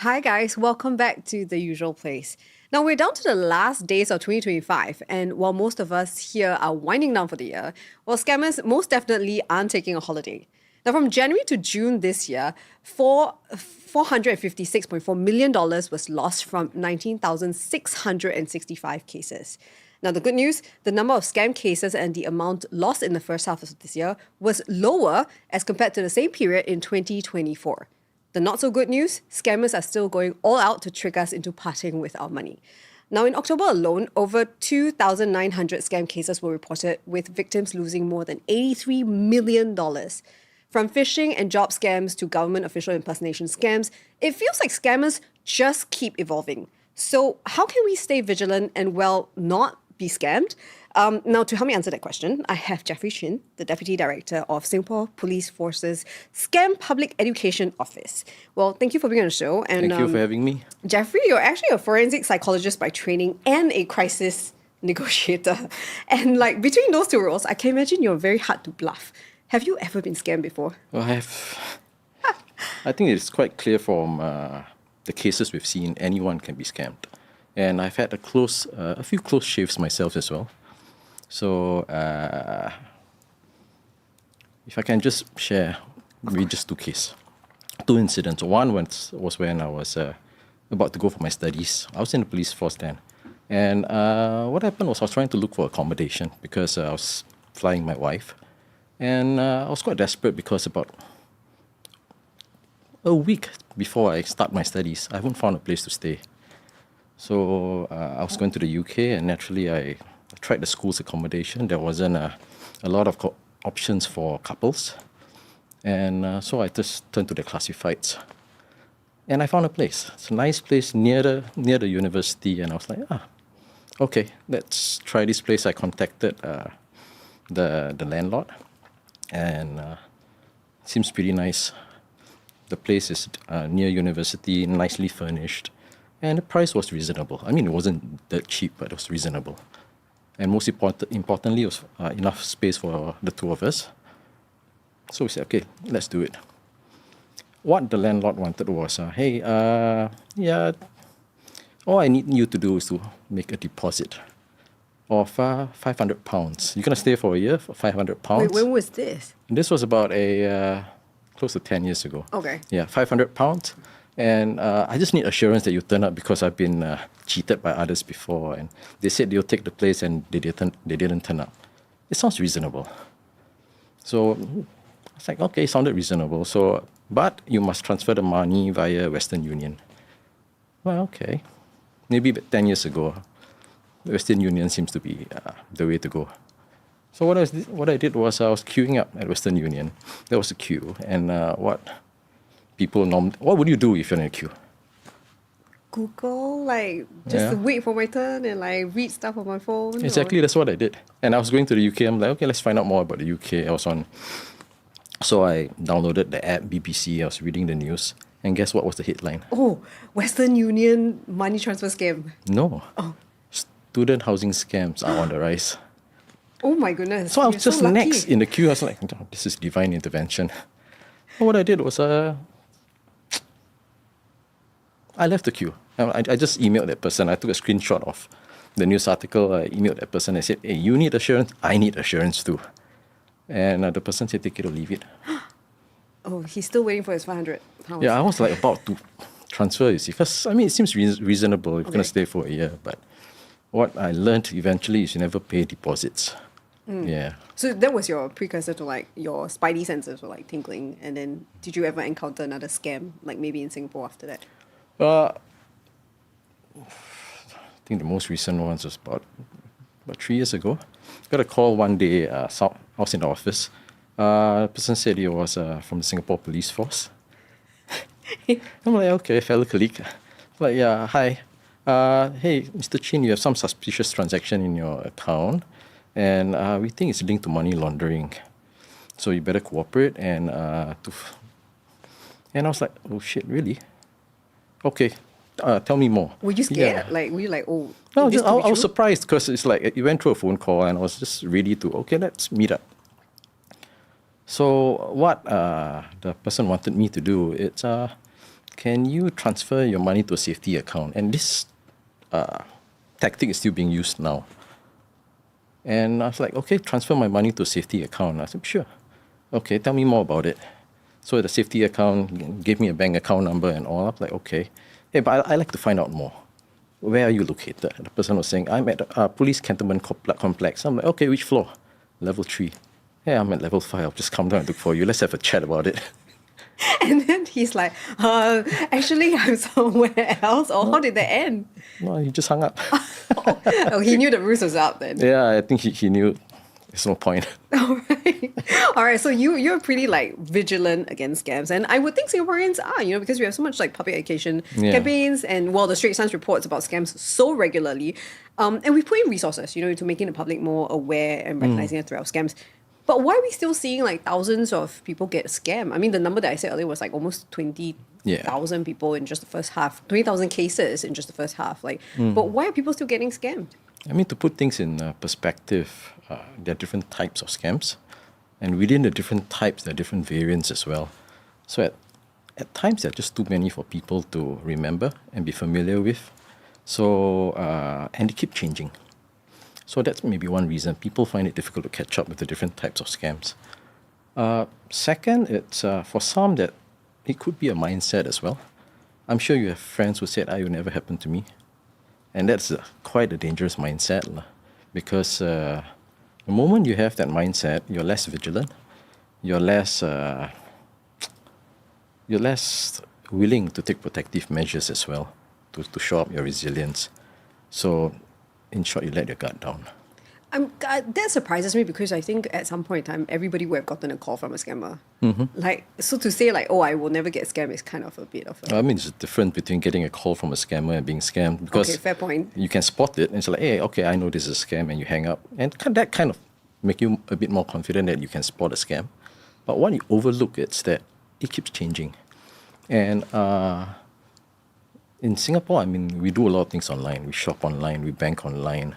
Hi guys, welcome back to the usual place. Now we're down to the last days of 2025, and while most of us here are winding down for the year, well, scammers most definitely aren't taking a holiday. Now, from January to June this year, $456.4 million was lost from 19,665 cases. Now, the good news, the number of scam cases and the amount lost in the first half of this year was lower as compared to the same period in 2024. The not so good news, scammers are still going all out to trick us into parting with our money. Now, in October alone, over 2,900 scam cases were reported, with victims losing more than $83 million. From phishing and job scams to government official impersonation scams, it feels like scammers just keep evolving. So how can we stay vigilant and, well, not be scammed? Now, to help me answer that question, I have Jeffery, the Deputy Director of Singapore Police Force's Scam Public Education Office. Well, thank you for being on the show. And, Thank you for having me. Jeffery, you're actually a forensic psychologist by training and a crisis negotiator. And like between those two roles, I can imagine you're very hard to bluff. Have you ever been scammed before? Well, I think it's quite clear from the cases we've seen, anyone can be scammed. And I've had a few close shaves myself as well. So if I can just share, read just two incidents. One was when I was about to go for my studies. I was in the police force then. And what happened was I was trying to look for accommodation because I was flying my wife. And I was quite desperate because about a week before I start my studies, I haven't found a place to stay. So I was going to the UK, and naturally I tried the school's accommodation. There wasn't a lot of options for couples. And so I just turned to the classifieds. And I found a place. It's a nice place near the university. And I was like, okay, let's try this place. I contacted the landlord. And it seems pretty nice. The place is near university, nicely furnished. And the price was reasonable. I mean, it wasn't that cheap, but it was reasonable. And most importantly, it was enough space for the two of us. So we said, okay, let's do it. What the landlord wanted was, all I need you to do is to make a deposit of £500. You're going to stay for a year for £500. Wait, when was this? This was about close to 10 years ago. Okay. Yeah, £500. And I just need assurance that you turn up because I've been cheated by others before. And they said they'll take the place and they didn't turn up. It sounds reasonable. So it's like, okay, it sounded reasonable. But you must transfer the money via Western Union. Well, okay. Maybe 10 years ago, Western Union seems to be the way to go. So what I did was I was queuing up at Western Union. There was a queue. And what would you do if you're in a queue? Google, wait for my turn and read stuff on my phone. Exactly, that's what I did. And I was going to the UK. I'm like, okay, let's find out more about the UK. So I downloaded the app BBC. I was reading the news. And guess what was the headline? Oh, Western Union money transfer scam. No. Oh. Student housing scams are on the rise. Oh my goodness. So I was just lucky. next in the queue. I was like, oh, this is divine intervention. And what I did was I left the queue. I just emailed that person. I took a screenshot of the news article. I emailed that person. I said, hey, you need assurance? I need assurance too. And the person said, take it or leave it. Oh, he's still waiting for his £500. Yeah, I was about to transfer, you see. Because, it seems reasonable if you're going to stay for a year. But what I learned eventually is you never pay deposits. Yeah. So that was your precursor to your spidey senses were tingling. And then did you ever encounter another scam, maybe in Singapore after that? I think the most recent one was about 3 years ago. Got a call one day. I was in the office. The person said he was from the Singapore Police Force. I'm like, okay, fellow colleague. Like, yeah, hi. Hey, Mr. Chin, you have some suspicious transaction in your account, and we think it's linked to money laundering. So you better cooperate. And I was like, oh shit, really? Okay, tell me more. Were you scared? Yeah. Were you like, oh? No, I was surprised because it's like it went through a phone call, and I was just ready to, okay, let's meet up. So what the person wanted me to do, it's can you transfer your money to a safety account? And this tactic is still being used now. And I was like, okay, transfer my money to a safety account. I said, sure. Okay, tell me more about it. So the safety account gave me a bank account number and all. I was like, okay. Hey, but I like to find out more. Where are you located? The person was saying, I'm at Police Cantonment Complex. I'm like, okay, which floor? Level 3. Yeah, I'm at level 5. I'll just come down and look for you. Let's have a chat about it. And then he's like, actually, I'm somewhere else. Or how did that end? No, he just hung up. Oh, he knew the roost was out then. Yeah, I think he knew there's no point. All right. So you're pretty like vigilant against scams, and I would think Singaporeans are, because we have so much like public education campaigns, and the Straits Times reports about scams so regularly, and we put in resources, into making the public more aware and recognizing the threat of scams. But why are we still seeing like thousands of people get scammed? I mean, the number that I said earlier was like almost 20,000 people in just the first half, 20,000 cases in just the first half. But why are people still getting scammed? I mean, to put things in perspective, there are different types of scams. And within the different types, there are different variants as well. So at times, there are just too many for people to remember and be familiar with. So, and they keep changing. So that's maybe one reason. People find it difficult to catch up with the different types of scams. Second, it's for some that it could be a mindset as well. I'm sure you have friends who said, it will never happen to me. And that's quite a dangerous mindset, because the moment you have that mindset, you're less vigilant, you're less willing to take protective measures as well to show up your resilience. So, in short, you let your guard down. That surprises me, because I think at some point in time, everybody would have gotten a call from a scammer. So to say I will never get scammed is kind of a bit of a... I mean, it's different between getting a call from a scammer and being scammed, because okay, fair point. You can spot it and it's like, hey, okay, I know this is a scam, and you hang up. And that kind of make you a bit more confident that you can spot a scam. But what you overlook is that it keeps changing. And in Singapore, I mean, we do a lot of things online. We shop online, we bank online,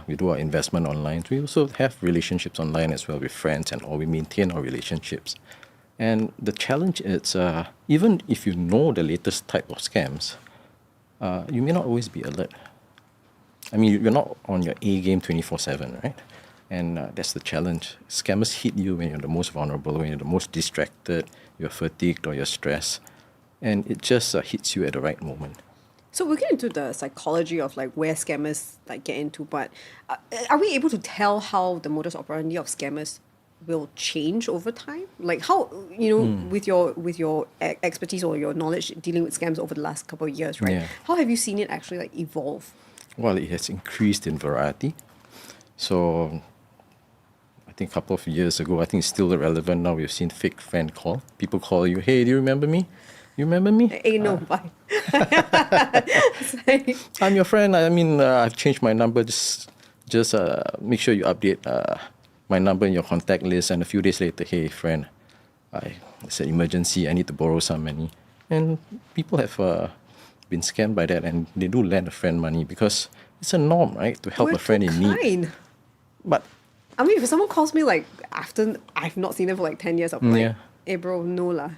we do our investment online. We also have relationships online as well with friends, and or we maintain our relationships. And the challenge is, even if you know the latest type of scams, you may not always be alert. I mean, you're not on your A game 24/7, right? And that's the challenge. Scammers hit you when you're the most vulnerable, when you're the most distracted, you're fatigued or you're stressed. And it just hits you at the right moment. So we'll get into the psychology of where scammers get into, but are we able to tell how the modus operandi of scammers will change over time? Like how, with your expertise or your knowledge dealing with scams over the last couple of years, right? Yeah. How have you seen it actually evolve? Well, it has increased in variety. So I think a couple of years ago, I think it's still relevant now. We've seen fake friend call. People call you, hey, do you remember me? You remember me? Hey, no, bye. I'm your friend. I mean, I've changed my number. Just make sure you update my number in your contact list. And a few days later, hey, friend, it's an emergency. I need to borrow some money. And people have been scammed by that, and they do lend a friend money because it's a norm, right? To help a friend in need. But I mean, if someone calls me after I've not seen them for 10 years, I'm hey bro, no lah.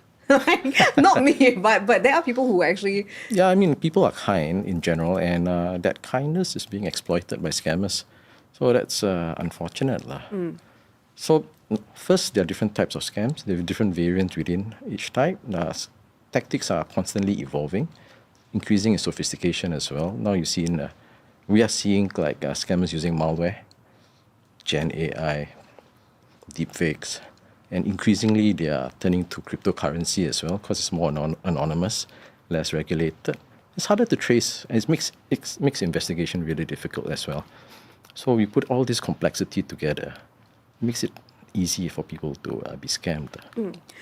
Not me, but there are people who actually... Yeah, I mean, people are kind in general, and that kindness is being exploited by scammers. So that's unfortunate. So first, there are different types of scams. There are different variants within each type. Tactics are constantly evolving, increasing in sophistication as well. Now we are seeing scammers using malware, Gen AI, deepfakes, and increasingly they are turning to cryptocurrency as well because it's more anonymous, less regulated. It's harder to trace, and it makes investigation really difficult as well. So we put all this complexity together. It makes it easy for people to be scammed.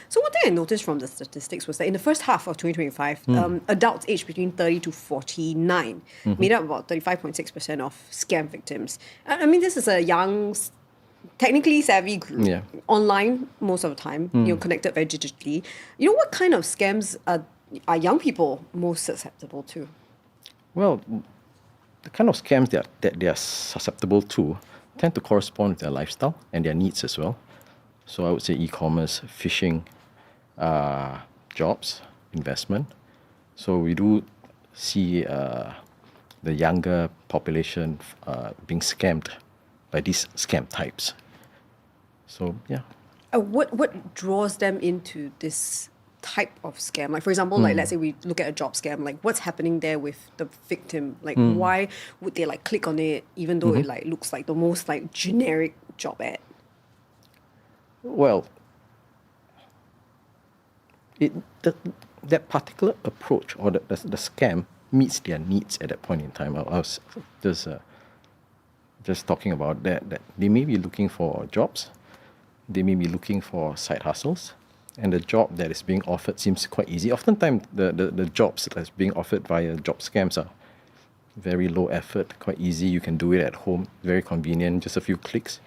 So one thing I noticed from the statistics was that in the first half of 2025, adults aged between 30 to 49 made up about 35.6% of scam victims. I mean, this is a young, technically savvy group, online most of the time, connected very digitally. What kind of scams are young people most susceptible to? Well, the kind of scams that they are susceptible to tend to correspond with their lifestyle and their needs as well. So I would say e-commerce, phishing, jobs, investment. So we do see the younger population being scammed by these scam types. So yeah. What draws them into this type of scam? Like, for example, like let's say we look at a job scam, like what's happening there with the victim? Like why would they like click on it even though it like looks like the most like generic job ad? Well, that particular approach or the scam meets their needs at that point in time. I was just talking about that they may be looking for jobs, they may be looking for side hustles, and the job that is being offered seems quite easy. Oftentimes, the jobs that's being offered via job scams are very low effort, quite easy. You can do it at home, very convenient, just a few clicks.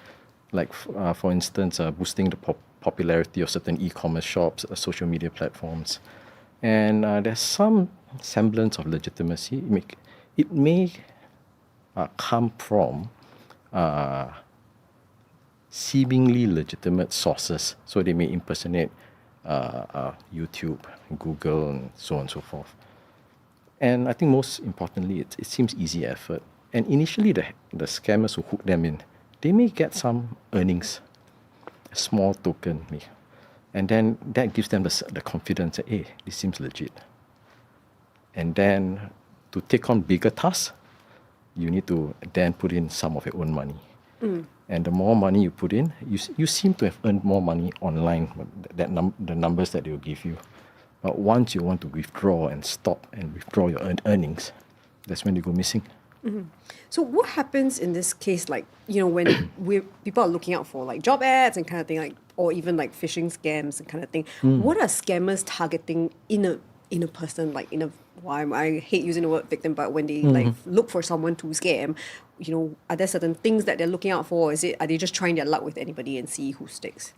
Like, for instance, boosting the popularity of certain e-commerce shops, social media platforms. And there's some semblance of legitimacy. It may come from seemingly legitimate sources. So they may impersonate YouTube, Google, and so on and so forth. And I think most importantly, it seems easy effort. And initially, the scammers who hook them in, they may get some earnings, a small token, and then that gives them the confidence that, hey, this seems legit. And then to take on bigger tasks, you need to then put in some of your own money. And the more money you put in, you seem to have earned more money online, the numbers that they'll give you. But once you want to withdraw and stop and withdraw your earnings, that's when you go missing. So what happens in this case, like, you know, when people are looking out for like job ads and kind of thing, like, or even like phishing scams and kind of thing, what are scammers targeting in a person, like I hate using the word victim, but when they like look for someone to scam, you know, are there certain things that they're looking out for? Are they just trying their luck with anybody and see who sticks?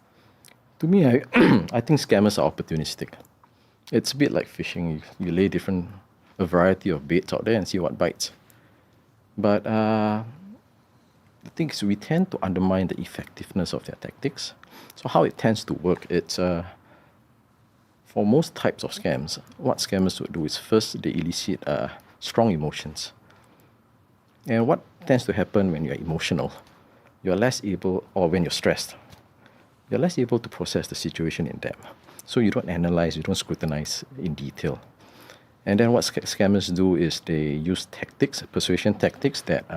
To me, I think scammers are opportunistic. It's a bit like fishing. You lay a variety of baits out there and see what bites. But the thing is, we tend to undermine the effectiveness of their tactics. So how it tends to work, it's for most types of scams, what scammers would do is first they elicit strong emotions. And what tends to happen when you're emotional, you're less able, or when you're stressed, you're less able to process the situation in depth. So you don't analyze, you don't scrutinize in detail. And then what scammers do is they use tactics, persuasion tactics that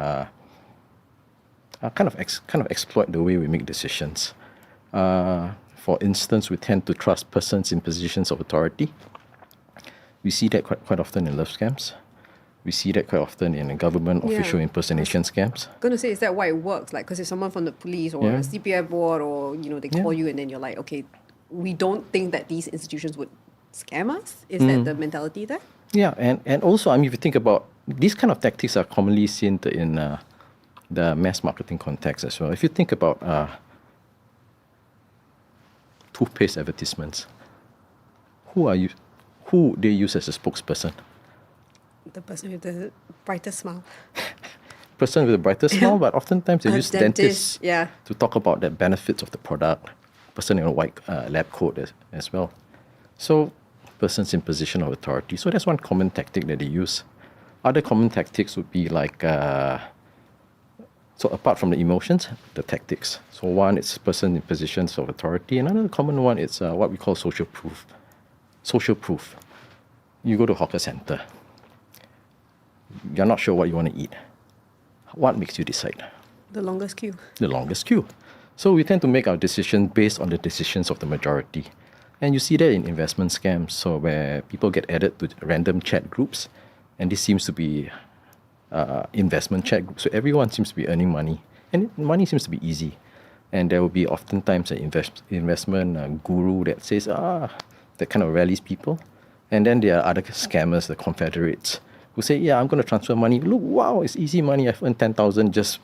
kind of exploit the way we make decisions. For instance, we tend to trust persons in positions of authority. We see that quite often in love scams. We see that quite often in government official impersonation scams. I'm gonna say, is that why it works? Like, because if someone from the police or a CPF board, or you know, they call you and then you're like, okay, we don't think that these institutions would scam us. Is that the mentality there? Yeah, and also, I mean, if you think about these kind of tactics are commonly seen in the mass marketing context as well. If you think about toothpaste advertisements, who they use as a spokesperson? The person with the brightest smile. Person with the brightest smile, but oftentimes they use dentists to talk about the benefits of the product. Person in a white lab coat as well. So persons in position of authority. So that's one common tactic that they use. Other common tactics would be like, so apart from the emotions, the tactics. So one, it's person in positions of authority. Another common one is what we call social proof. Social proof. You go to a hawker center. You're not sure what you want to eat. What makes you decide? The longest queue. The longest queue. So we tend to make our decision based on the decisions of the majority. And you see that in investment scams, so where people get added to random chat groups, and this seems to be investment chat groups. So everyone seems to be earning money, and money seems to be easy. And there will be oftentimes an investment guru that says, that kind of rallies people. And then there are other scammers, the confederates, who say, yeah, I'm going to transfer money. Look, wow, it's easy money. I've earned 10,000 just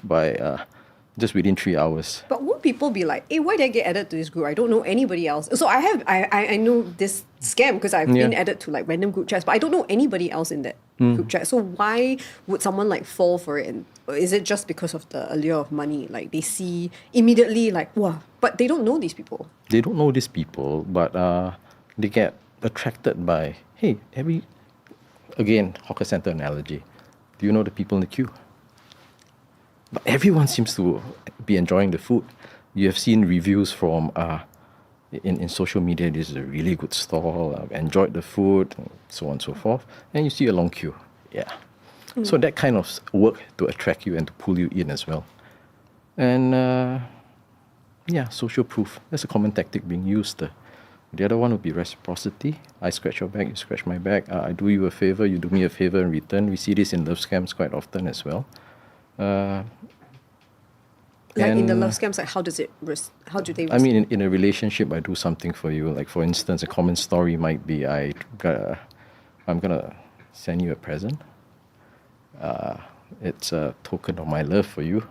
within 3 hours. But won't people be like, hey, why did I get added to this group? I don't know anybody else. So I know this scam because I've been added to like random group chats, but I don't know anybody else in that group chat. So why would someone like fall for it? And is it just because of the allure of money? Like they see immediately like, wow, but they don't know these people. They don't know these people, but they get attracted by hey, again, hawker center analogy. Do you know the people in the queue? But everyone seems to be enjoying the food. You have seen reviews from in social media, this is a really good stall, I've enjoyed the food, and so on and so forth. And you see a long queue. Yeah. So that kind of work to attract you and to pull you in as well. And social proof. That's a common tactic being used. The other one would be reciprocity. I scratch your back, you scratch my back. I do you a favor, you do me a favor in return. We see this in love scams quite often as well. In the love scams, like how do they? I mean, in a relationship, I do something for you. Like for instance, a common story might be I'm gonna send you a present. It's a token of my love for you,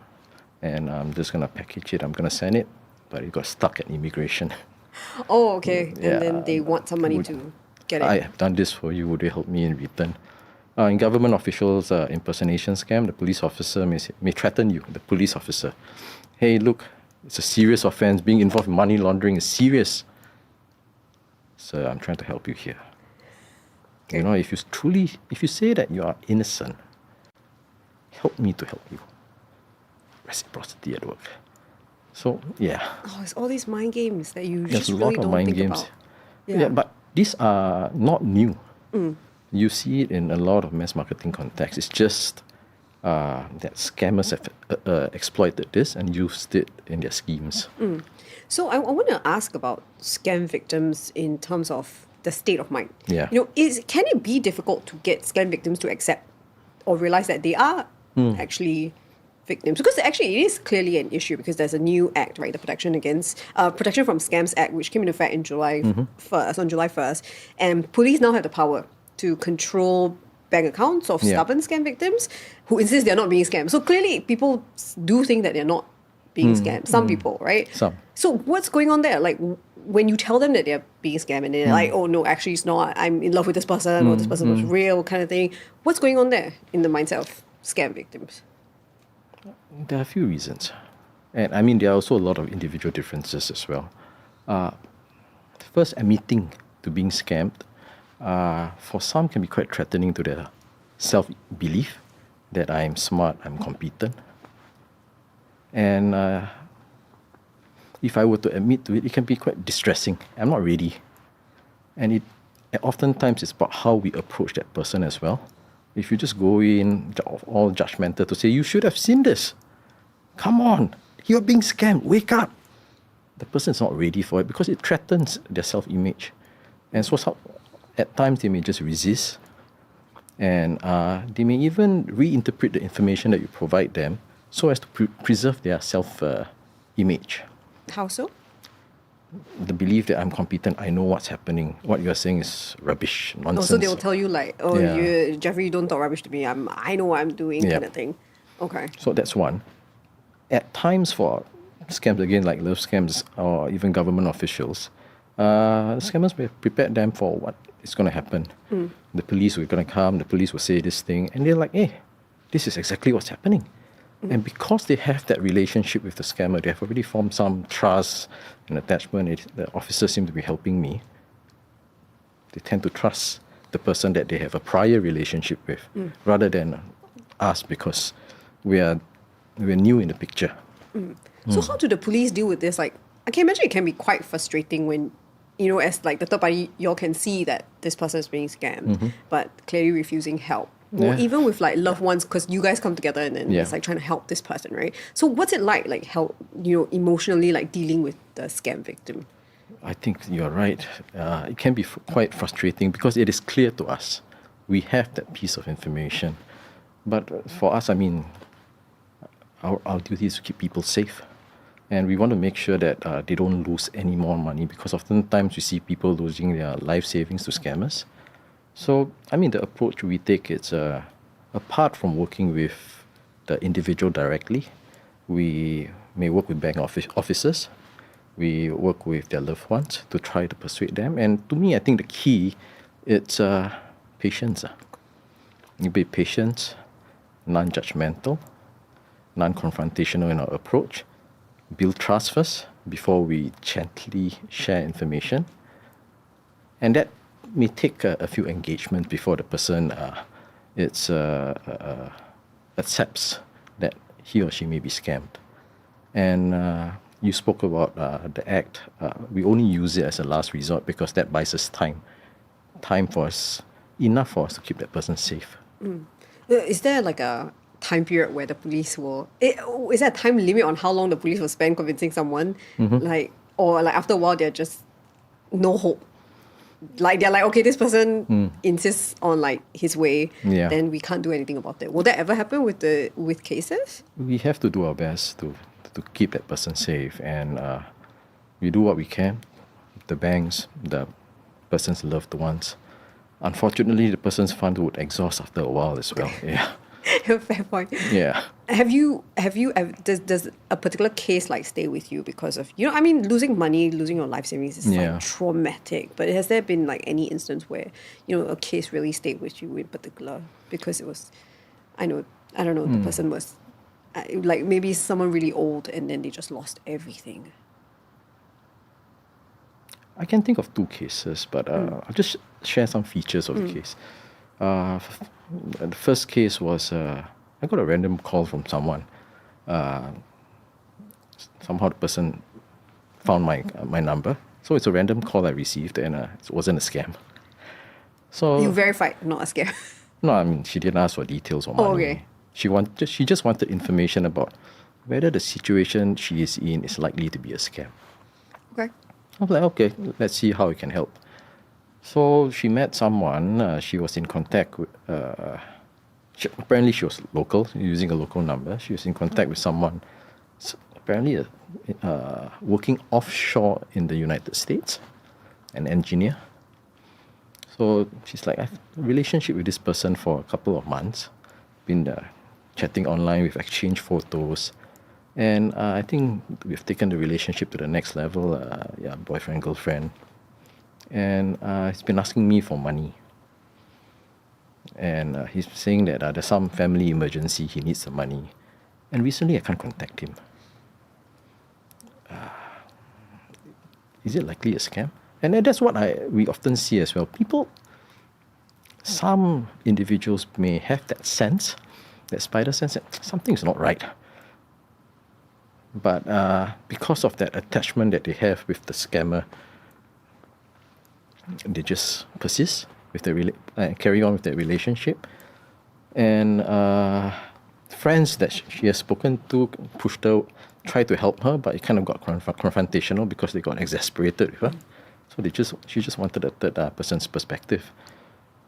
and I'm just gonna package it. I'm gonna send it, but it got stuck at immigration. Oh, okay. And then they want some money to get it. I have done this for you. Would you help me in return? In government officials impersonation scam, the police officer may threaten you, the police officer. Hey, look, it's a serious offense. Being involved in money laundering is serious. So I'm trying to help you here. Okay. You know, if you say that you are innocent, help me to help you. Reciprocity at work. So, yeah. Oh, it's all these mind games that you There's just really don't think about. Yeah, but these are not new. You see it in a lot of mass marketing contexts. It's just that scammers have exploited this and used it in their schemes. So I want to ask about scam victims in terms of the state of mind. Yeah. You know, can it be difficult to get scam victims to accept or realize that they are actually victims? Because actually it is clearly an issue because there's a new act, right? The Protection from Scams Act, which came into effect in July 1st. And police now have the power to control bank accounts of stubborn scam victims who insist they're not being scammed. So clearly people do think that they're not being scammed. Some people, right? Some. So what's going on there? Like when you tell them that they're being scammed and they're like, oh no, actually it's not. I'm in love with this person or this person was real kind of thing. What's going on there in the mindset of scam victims? There are a few reasons. And I mean, there are also a lot of individual differences as well. First, admitting to being scammed, for some can be quite threatening to their self-belief that I'm smart, I'm competent. And if I were to admit to it, it can be quite distressing. I'm not ready. And oftentimes it's about how we approach that person as well. If you just go in all judgmental to say, you should have seen this. Come on, you're being scammed, wake up. The person is not ready for it because it threatens their self-image. And so at times they may just resist. And they may even reinterpret the information that you provide them so as to preserve their self-image. How so? The belief that I'm competent, I know what's happening. What you're saying is rubbish, nonsense. So they'll tell you like, Jeffrey, don't talk rubbish to me. I know what I'm doing kind of thing. Okay. So that's one. At times for scams, again, like love scams or even government officials, scammers may prepare them for what is going to happen. The police were going to come, the police will say this thing, and they're like, hey, this is exactly what's happening. And because they have that relationship with the scammer, they have already formed some trust and attachment. The officers seem to be helping me. They tend to trust the person that they have a prior relationship with, rather than us because we're new in the picture. So how do the police deal with this? Like, I can imagine it can be quite frustrating when, as like the third party, you all can see that this person is being scammed, but clearly refusing help. Or even with like loved ones, because you guys come together and then it's like trying to help this person, right? So what's it like how, emotionally like dealing with the scam victim? I think you're right. It can be quite frustrating because it is clear to us. We have that piece of information. But for us, I mean, our duty is to keep people safe. And we want to make sure that they don't lose any more money because oftentimes we see people losing their life savings to scammers. So, I mean, the approach we take is apart from working with the individual directly, we may work with bank officers, we work with their loved ones to try to persuade them. And to me, I think the key is patience. You be patient, non-judgmental, non-confrontational in our approach, build trust first before we gently share information. And that may take a few engagements before the person accepts that he or she may be scammed. And you spoke about the act. We only use it as a last resort because that buys us time for us, enough for us to keep that person safe. Is there like a time period where the police will... Is there a time limit on how long the police will spend convincing someone? Or like after a while, they're just no hope? Like they're like, okay, this person insists on like his way, then we can't do anything about it. Will that ever happen with cases? We have to do our best to keep that person safe, and we do what we can. The banks, the person's loved ones. Unfortunately, the person's fund would exhaust after a while as well. Yeah. Fair point. Yeah. Does a particular case like stay with you because of, losing money, losing your life savings is like traumatic, but has there been like any instance where, a case really stayed with you in particular because it was, I don't know, the person was like maybe someone really old and then they just lost everything? I can think of two cases, but I'll just share some features of the case. The first case was I got a random call from someone. Somehow the person found my number. So it's a random call I received, and it wasn't a scam. So you verified, not a scam. No, I mean, she didn't ask for details or money. Oh, okay. She just wanted information about whether the situation she is in is likely to be a scam. Okay. I was like, okay, let's see how we can help. So she met someone. She was in contact with. Apparently, she was local, using a local number. She was in contact with someone, apparently working offshore in the United States, an engineer. So she's like, I have a relationship with this person for a couple of months. Been chatting online, we've exchanged photos. And I think we've taken the relationship to the next level. Boyfriend, girlfriend. And he's been asking me for money. And he's saying that there's some family emergency, he needs the money. And recently I can't contact him. Is it likely a scam? And that's what we often see as well. Some individuals may have that sense, that spider sense, that something's not right. But because of that attachment that they have with the scammer, they just persist with carry on with their relationship. And friends that she has spoken to pushed her, tried to help her, but it kind of got confrontational because they got exasperated with her. So she just wanted a third person's perspective.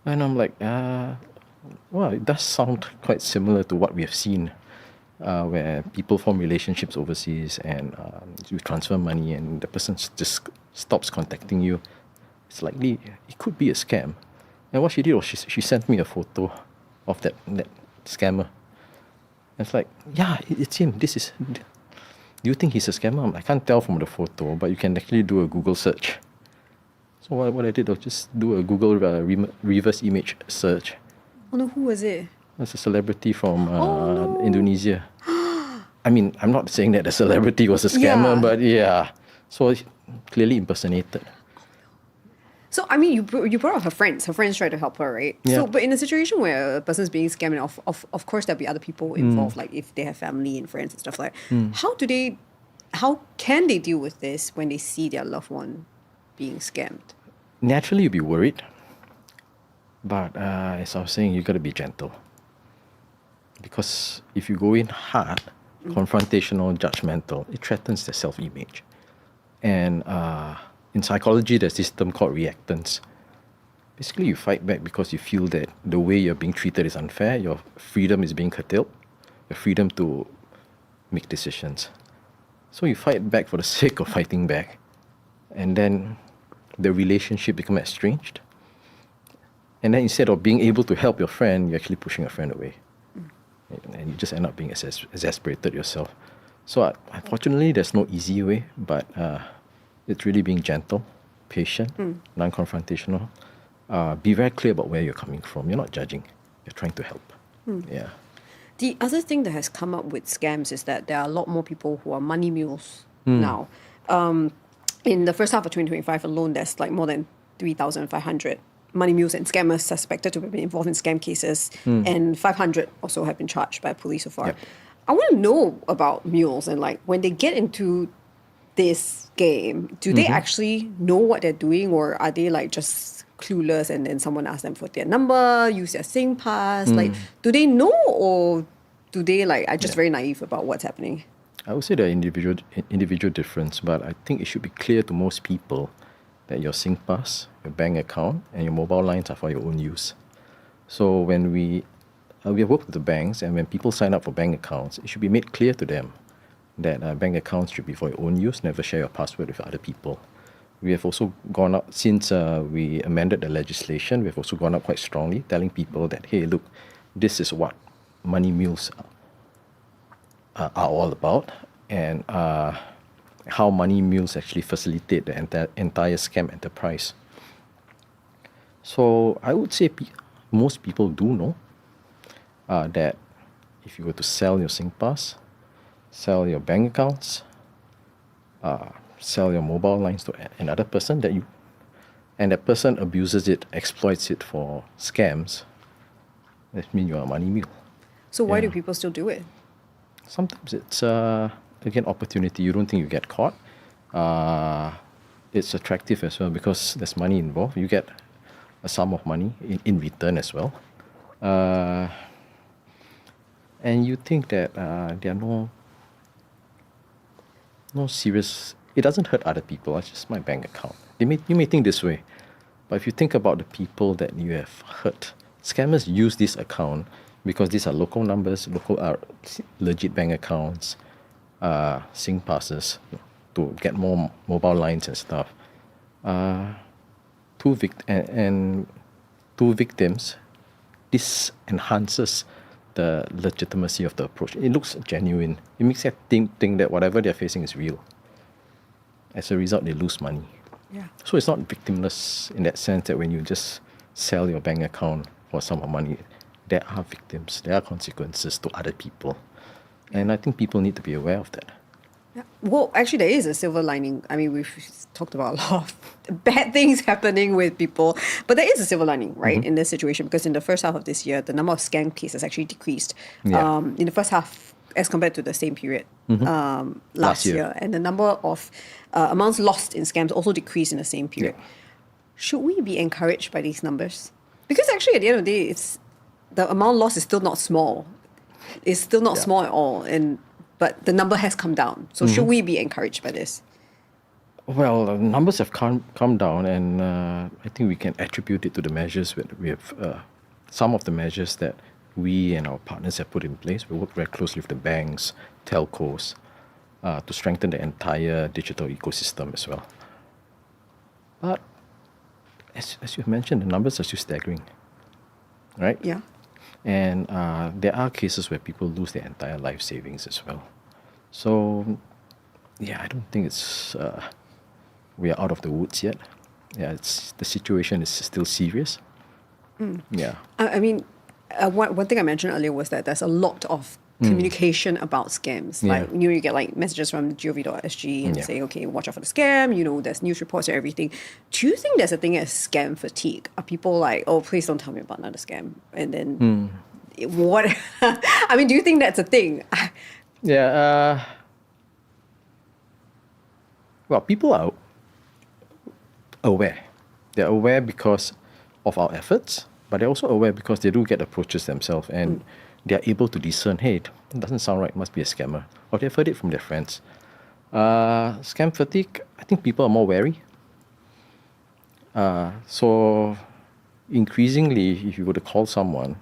And I'm like, well, it does sound quite similar to what we have seen, where people form relationships overseas and you transfer money and the person just stops contacting you. It's likely it could be a scam. And what she did was she sent me a photo of that scammer. And it's like, yeah, it's him. Do you think he's a scammer? I can't tell from the photo, but you can actually do a Google search. So what I did was just do a Google reverse image search. Oh no, who was it? It's a celebrity from Indonesia. I mean, I'm not saying that the celebrity was a scammer, but yeah. So clearly impersonated. So, I mean, you brought up her friends. Her friends tried to help her, right? Yeah. So, but in a situation where a person's being scammed, of course there'll be other people involved, like if they have family and friends and stuff like that. How can they deal with this when they see their loved one being scammed? Naturally, you'll be worried. But as I was saying, you got to be gentle. Because if you go in hard, confrontational, judgmental, it threatens their self-image. And in psychology, there's this term called reactance. Basically, you fight back because you feel that the way you're being treated is unfair, your freedom is being curtailed, your freedom to make decisions. So you fight back for the sake of fighting back. And then the relationship becomes estranged. And then instead of being able to help your friend, you're actually pushing a friend away. And you just end up being exasperated yourself. So unfortunately, there's no easy way, but it's really being gentle, patient, non-confrontational. Be very clear about where you're coming from. You're not judging. You're trying to help. Yeah. The other thing that has come up with scams is that there are a lot more people who are money mules now. In the first half of 2025 alone, there's like more than 3,500 money mules and scammers suspected to have been involved in scam cases, and 500 also have been charged by police so far. Yep. I want to know about mules and like when they get into this game, do they actually know what they're doing, or are they like just clueless and then someone asks them for their number, use their Sing pass? Like, do they know, or do they like are just very naive about what's happening? I would say there are individual difference, but I think it should be clear to most people that your SingPass, your bank account, and your mobile lines are for your own use. So when we have worked with the banks, and when people sign up for bank accounts, it should be made clear to them that bank accounts should be for your own use, never share your password with other people. We have also gone out, since we amended the legislation, we have also gone out quite strongly, telling people that, hey, look, this is what money mules are all about, and how money mules actually facilitate the entire scam enterprise. So I would say most people do know that if you were to sell your SingPass, sell your bank accounts, sell your mobile lines to another person and that person abuses it, exploits it for scams, that means you're a money mule. So why do people still do it? Sometimes it's, again, opportunity. You don't think you get caught. It's attractive as well because there's money involved. You get a sum of money in return as well. And you think that there are no serious... It doesn't hurt other people. It's just my bank account. You may think this way. But if you think about the people that you have hurt, scammers use this account because these are local numbers, legit bank accounts, Sing passes to get more mobile lines and stuff. Two victims, this enhances the legitimacy of the approach. It looks genuine. It makes them think that whatever they're facing is real. As a result, they lose money. Yeah. So it's not victimless in that sense that when you just sell your bank account for some money, there are victims, there are consequences to other people. And I think people need to be aware of that. Yeah. Well, actually, there is a silver lining. I mean, we've talked about a lot of bad things happening with people, but there is a silver lining, right, in this situation, because in the first half of this year, the number of scam cases actually decreased in the first half as compared to the same period last year. And the number of amounts lost in scams also decreased in the same period. Yeah. Should we be encouraged by these numbers? Because actually, at the end of the day, the amount lost is still not small. It's still not small at all, but the number has come down. So should we be encouraged by this? Well, numbers have come down, and I think we can attribute it to the measures that we have. Some of the measures that we and our partners have put in place. We work very closely with the banks, telcos, to strengthen the entire digital ecosystem as well. But as you mentioned, the numbers are still staggering, right? Yeah. And there are cases where people lose their entire life savings as well. So, yeah, I don't think we are out of the woods yet. Yeah, the situation is still serious. Yeah. I mean, one thing I mentioned earlier was that there's a lot of communication about scams. Like, you get like messages from gov.sg and say, okay, watch out for the scam. There's news reports and everything. Do you think there's a thing as scam fatigue? Are people like, oh, please don't tell me about another scam? And then what? I mean, do you think that's a thing? Yeah. Well, people are aware. They're aware because of our efforts, but they're also aware because they do get approaches themselves and they're able to discern, hey, it doesn't sound right, it must be a scammer. Or they've heard it from their friends. Scam fatigue, I think people are more wary. So increasingly, if you were to call someone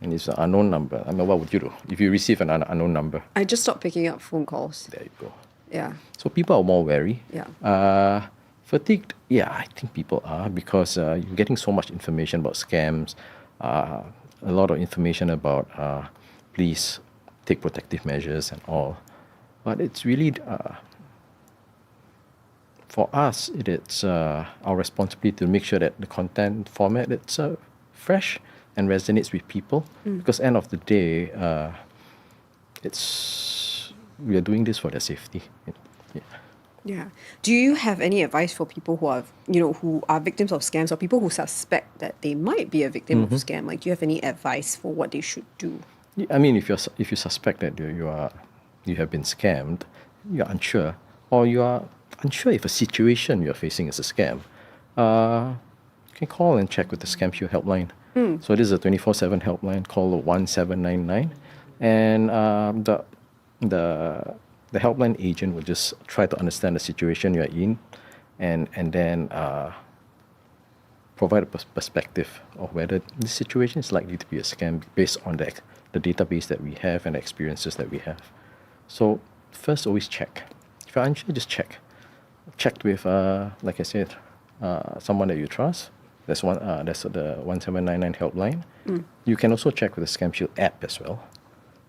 and it's an unknown number, I mean, what would you do if you receive an unknown number? I just stopped picking up phone calls. There you go. Yeah. So people are more wary. Yeah. Fatigued, yeah, I think people are because you're getting so much information about scams, a lot of information about please take protective measures and all. But it's really, for us, it's our responsibility to make sure that the content format, it's fresh and resonates with people. Because end of the day, we are doing this for their safety. Yeah. Yeah. Do you have any advice for people who are, who are victims of scams or people who suspect that they might be a victim of a scam? Like, do you have any advice for what they should do? I mean, if you suspect that you have been scammed, you're unsure, or you are unsure if a situation you're facing is a scam, you can call and check with the Scam Shield helpline. So this is a 24/7 helpline. Call 1799, and the helpline agent will just try to understand the situation you're in, and then provide a perspective of whether this situation is likely to be a scam based on the database that we have and the experiences that we have. So first, always check. If you're unsure, just check. Check with, like I said, someone that you trust. That's the 1799 helpline. You can also check with the Scam Shield app as well.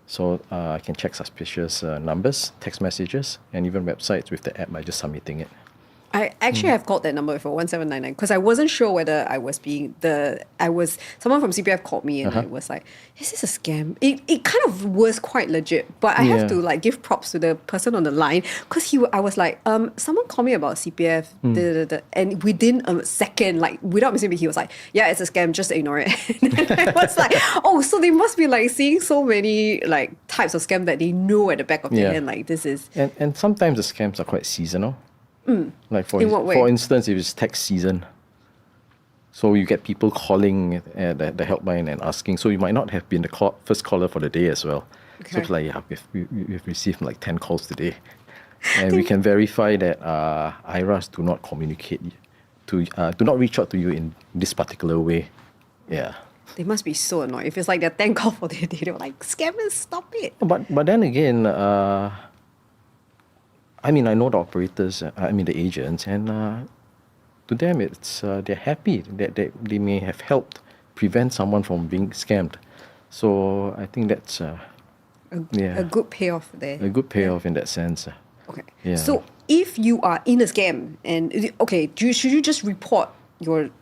So I can check suspicious numbers, text messages, and even websites with the app by just submitting it. I actually have called that number before, 1799, because I wasn't sure whether someone from CPF called me and I was like, is this a scam? It kind of was quite legit, but I have to like give props to the person on the line, because I was like, someone called me about CPF, and within a second, like without missing a beat, he was like, yeah, it's a scam, just ignore it. And I was like, oh, so they must be like seeing so many like types of scam that they know at the back of their hand, like this is. And sometimes the scams are quite seasonal. Like In what way? For instance, if it's tax season, so you get people calling the helpline and asking. So you might not have been the first caller for the day as well. Okay. So it's like, yeah, we've received like 10 calls today, and we can verify that IRAs do not communicate do not reach out to you in this particular way. Yeah. They must be so annoyed. If it's like their 10 call for the day, they're like, scammers, stop it. But then again, I mean, I know the operators, the agents, and to them, it's they're happy that they may have helped prevent someone from being scammed. So I think that's a good payoff there. A good payoff in that sense. Okay. Yeah. So if you are in a scam, and should you just report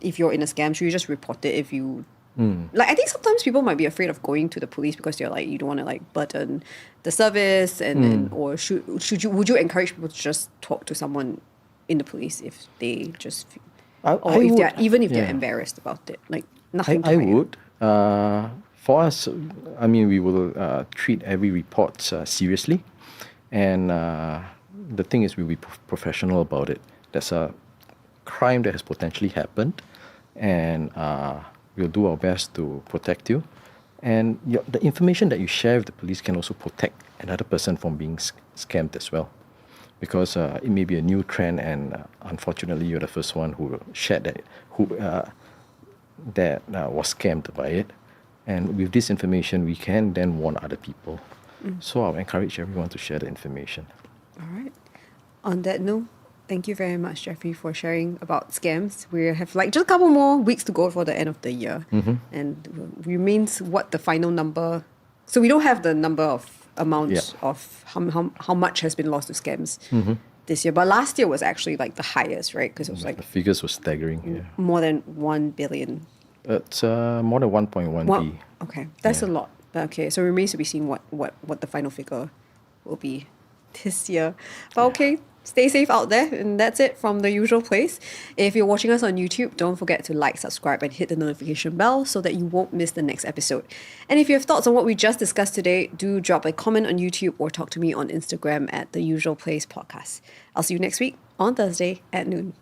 if you're in a scam? Should you just report it if you? Like, I think sometimes people might be afraid of going to the police because they're like, you don't want to like burden the service, or would you encourage people to just talk to someone in the police if they just if they're embarrassed about it, like nothing. I would. For us, I mean, we will treat every report seriously, and the thing is, we'll be professional about it. There's a crime that has potentially happened, and we'll do our best to protect you. And the information that you share with the police can also protect another person from being scammed as well. Because it may be a new trend, and unfortunately, you're the first one who shared that, was scammed by it. And with this information, we can then warn other people. So I'll encourage everyone to share the information. All right. On that note, thank you very much, Jeffrey, for sharing about scams. We have like just a couple more weeks to go for the end of the year. And remains what the final number. So we don't have the number of amounts of how much has been lost to scams this year. But last year was actually like the highest, right? Because it was like the figures were staggering. More than 1 billion. It's more than 1.1 B. Okay, that's a lot. Okay, so it remains to be seen what the final figure will be this year. But okay, stay safe out there, and that's it from The Usual Place. If you're watching us on YouTube, don't forget to like, subscribe, and hit the notification bell so that you won't miss the next episode. And if you have thoughts on what we just discussed today, do drop a comment on YouTube or talk to me on Instagram at The Usual Place Podcast. I'll see you next week on Thursday at noon.